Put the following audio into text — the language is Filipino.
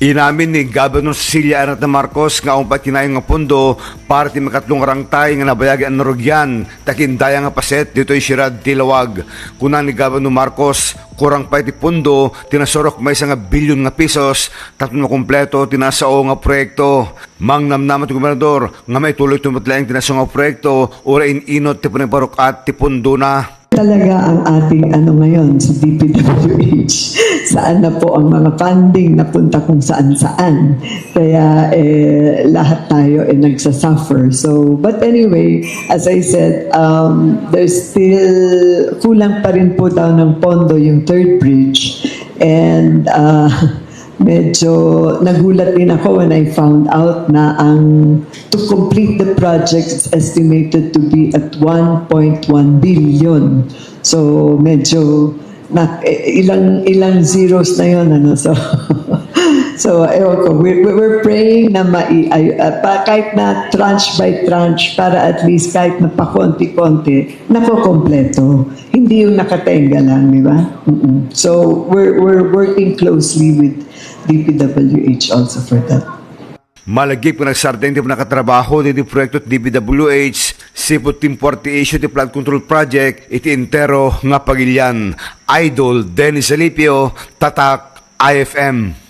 Inamin ni Governor Cecilia Arnat Marcos nga ang patinayang nga pondo para ti makatlong rangtay nga nabayagi ang narugyan takindaya nga paset dito'y Sirad Tilawag. Kunan ni Governor Marcos kurang pa iti pondo tinasorok may nga bilyon nga pesos tatlong kompleto tinasao nga proyekto. Mangnamnaman ti gobernador nga may tuloy tumatlayang tinasao nga proyekto ora inot ti paniparok at ti pondo na. Talaga ang ating ngayon sa DPWH, saan na po ang mga funding napunta kung saan-saan. Kaya lahat tayo nagsasuffer. So, but anyway, as I said, there's still kulang pa rin po daw ng pondo yung third bridge. And medyo nagulat din ako when I found out na to complete the project is estimated to be at 1.1 billion. So medyo ilang zeros na yon so we're praying na kahit na tranche by tranche para at least kahit na pakonti-konti nakokompleto. Hindi yung nakatenga lang, di ba? So we're working closely with DPWH also for that. Malagip po nagsardeng di po nakatrabaho di proyekto at DPWH, sipot Team 48 di Flood Control Project, iti entero nga pagilyan. Idol Dennis Alipio, Tatak IFM.